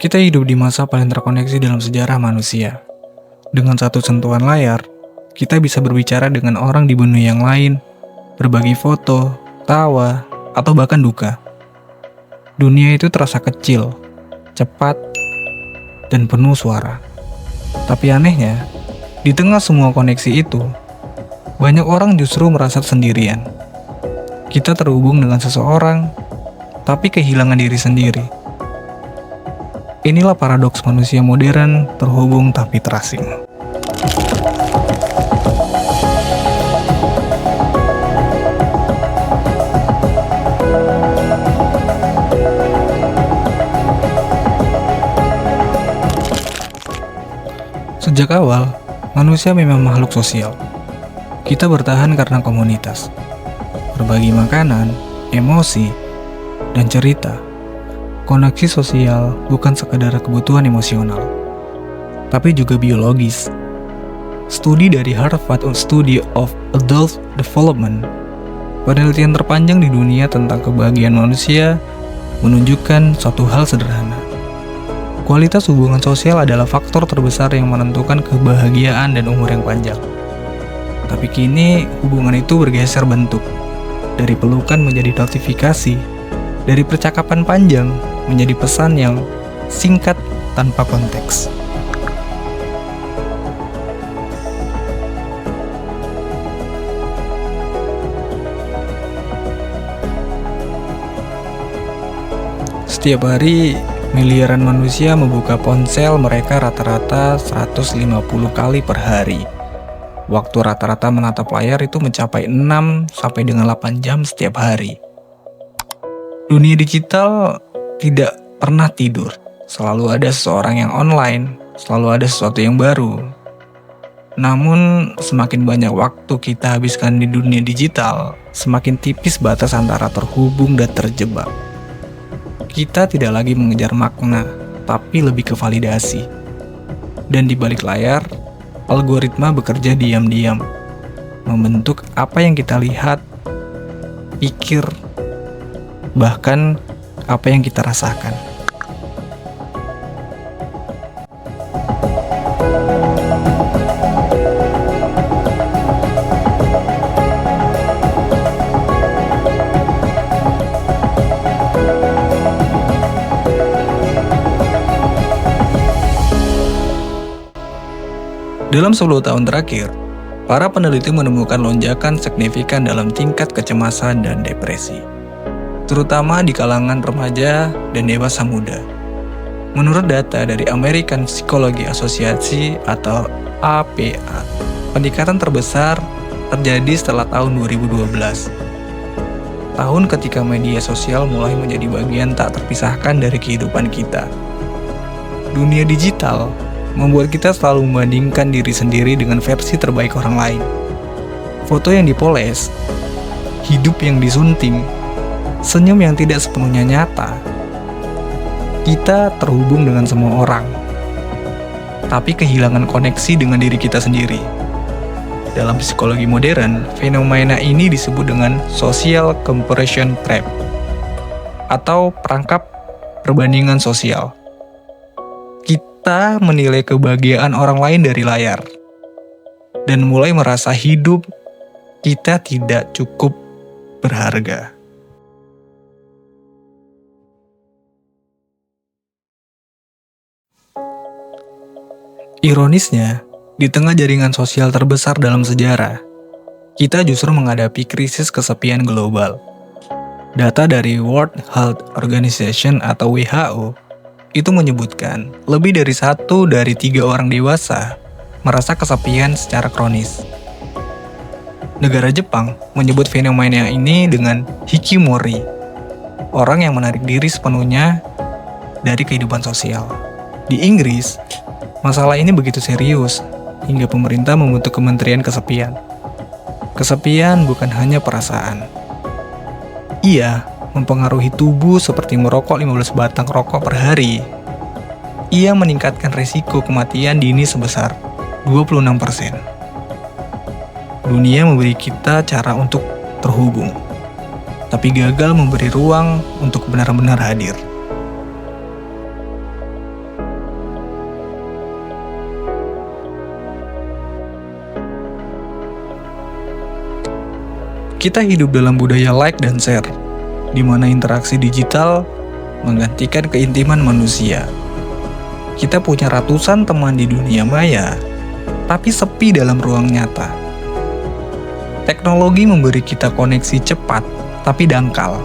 Kita hidup di masa paling terkoneksi dalam sejarah manusia. Dengan satu sentuhan layar, kita bisa berbicara dengan orang di benua yang lain, berbagi foto, tawa, atau bahkan duka. Dunia itu terasa kecil, cepat, dan penuh suara. Tapi anehnya, di tengah semua koneksi itu, banyak orang justru merasa sendirian. Kita terhubung dengan seseorang, tapi kehilangan diri sendiri. Inilah paradoks manusia modern, terhubung tapi terasing. Sejak awal, manusia memang makhluk sosial. Kita bertahan karena komunitas, berbagi makanan, emosi, dan cerita. Koneksi sosial bukan sekadar kebutuhan emosional, tapi juga biologis. Studi dari Harvard Study of Adult Development, penelitian terpanjang di dunia tentang kebahagiaan manusia, menunjukkan suatu hal sederhana. Kualitas hubungan sosial adalah faktor terbesar yang menentukan kebahagiaan dan umur yang panjang. Tapi kini hubungan itu bergeser bentuk, dari pelukan menjadi notifikasi, dari percakapan panjang menjadi pesan yang singkat tanpa konteks. Setiap hari, miliaran manusia membuka ponsel mereka rata-rata 150 kali per hari. Waktu rata-rata menatap layar itu mencapai 6 sampai dengan 8 jam setiap hari. Dunia digital tidak pernah tidur. Selalu ada seseorang yang online, selalu ada sesuatu yang baru. Namun, semakin banyak waktu kita habiskan di dunia digital, semakin tipis batas antara terhubung dan terjebak. Kita tidak lagi mengejar makna, tapi lebih ke validasi. Dan di balik layar, algoritma bekerja diam-diam, membentuk apa yang kita lihat, pikir, bahkan apa yang kita rasakan. Dalam 10 tahun terakhir, para peneliti menemukan lonjakan signifikan dalam tingkat kecemasan dan depresi, terutama di kalangan remaja dan dewasa muda. Menurut data dari American Psychology Association atau APA, peningkatan terbesar terjadi setelah tahun 2012. Tahun ketika media sosial mulai menjadi bagian tak terpisahkan dari kehidupan kita. Dunia digital membuat kita selalu membandingkan diri sendiri dengan versi terbaik orang lain. Foto yang dipoles, hidup yang disunting, senyum yang tidak sepenuhnya nyata. Kita terhubung dengan semua orang, tapi kehilangan koneksi dengan diri kita sendiri. Dalam psikologi modern, fenomena ini disebut dengan social comparison trap atau perangkap perbandingan sosial. Kita menilai kebahagiaan orang lain dari layar dan mulai merasa hidup kita tidak cukup berharga. Ironisnya, di tengah jaringan sosial terbesar dalam sejarah, kita justru menghadapi krisis kesepian global. Data dari World Health Organization atau WHO itu menyebutkan lebih dari 1 dari 3 orang dewasa merasa kesepian secara kronis. Negara Jepang menyebut fenomena ini dengan hikikomori, orang yang menarik diri sepenuhnya dari kehidupan sosial. Di Inggris, masalah ini begitu serius hingga pemerintah membentuk Kementerian Kesepian. Kesepian bukan hanya perasaan. Ia mempengaruhi tubuh seperti merokok 15 batang rokok per hari. Ia meningkatkan risiko kematian dini sebesar 26%. Dunia memberi kita cara untuk terhubung, tapi gagal memberi ruang untuk benar-benar hadir. Kita hidup dalam budaya like dan share, di mana interaksi digital menggantikan keintiman manusia. Kita punya ratusan teman di dunia maya, tapi sepi dalam ruang nyata. Teknologi memberi kita koneksi cepat, tapi dangkal.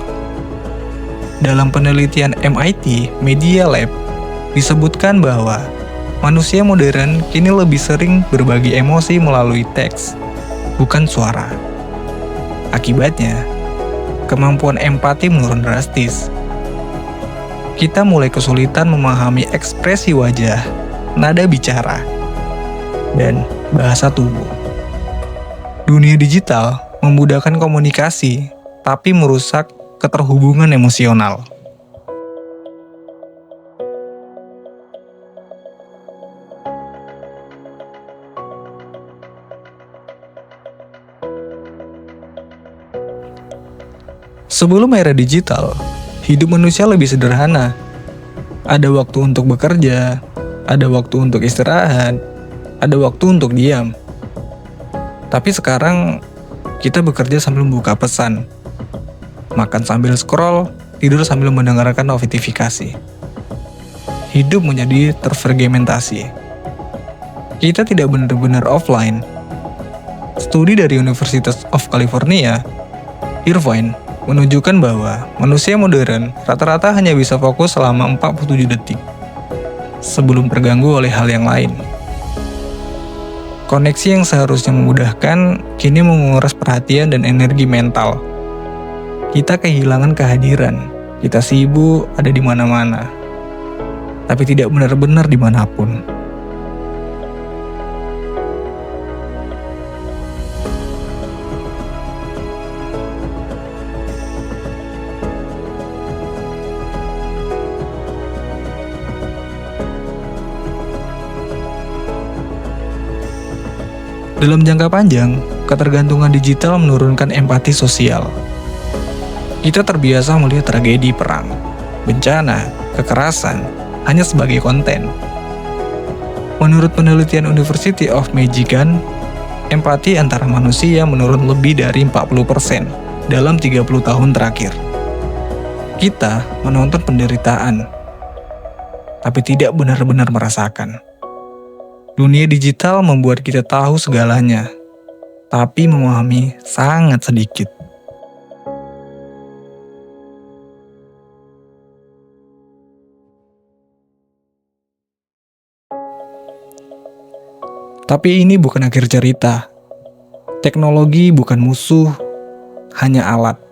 Dalam penelitian MIT Media Lab, disebutkan bahwa manusia modern kini lebih sering berbagi emosi melalui teks, bukan suara. Akibatnya, kemampuan empati menurun drastis. Kita mulai kesulitan memahami ekspresi wajah, nada bicara, dan bahasa tubuh. Dunia digital memudahkan komunikasi, tapi merusak keterhubungan emosional. Sebelum era digital, hidup manusia lebih sederhana. Ada waktu untuk bekerja, ada waktu untuk istirahat, ada waktu untuk diam. Tapi sekarang, kita bekerja sambil membuka pesan, makan sambil scroll, tidur sambil mendengarkan notifikasi. Hidup menjadi terfragmentasi. Kita tidak benar-benar offline. Studi dari University of California, Irvine, menunjukkan bahwa manusia modern rata-rata hanya bisa fokus selama 47 detik sebelum terganggu oleh hal yang lain. Koneksi yang seharusnya memudahkan kini menguras perhatian dan energi mental. Kita kehilangan kehadiran. Kita sibuk ada di mana-mana, tapi tidak benar-benar dimanapun. Dalam jangka panjang, ketergantungan digital menurunkan empati sosial. Kita terbiasa melihat tragedi perang, bencana, kekerasan, hanya sebagai konten. Menurut penelitian University of Michigan, empati antara manusia menurun lebih dari 40% dalam 30 tahun terakhir. Kita menonton penderitaan, tapi tidak benar-benar merasakan. Dunia digital membuat kita tahu segalanya, tapi memahami sangat sedikit. Tapi ini bukan akhir cerita. Teknologi bukan musuh, hanya alat.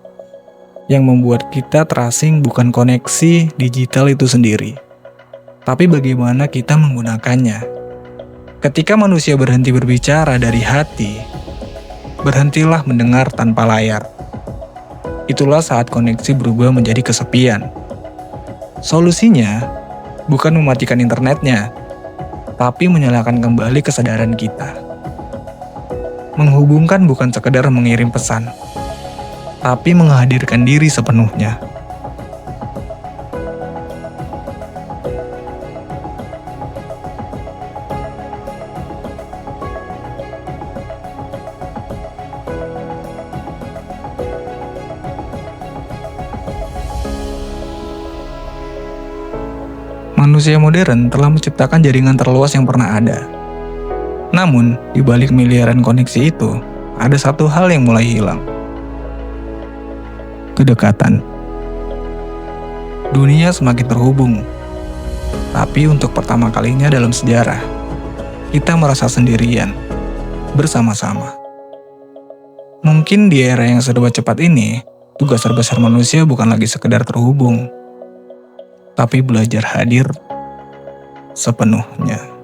Yang membuat kita terasing bukan koneksi digital itu sendiri, tapi bagaimana kita menggunakannya. Ketika manusia berhenti berbicara dari hati, berhentilah mendengar tanpa layar. Itulah saat koneksi berubah menjadi kesepian. Solusinya bukan mematikan internetnya, tapi menyalakan kembali kesadaran kita. Menghubungkan bukan sekedar mengirim pesan, tapi menghadirkan diri sepenuhnya. Manusia modern telah menciptakan jaringan terluas yang pernah ada. Namun, di balik miliaran koneksi itu, ada satu hal yang mulai hilang. Kedekatan. Dunia semakin terhubung. Tapi untuk pertama kalinya dalam sejarah, kita merasa sendirian, bersama-sama. Mungkin di era yang serba cepat ini, tugas terbesar manusia bukan lagi sekedar terhubung, tapi belajar hadir sepenuhnya.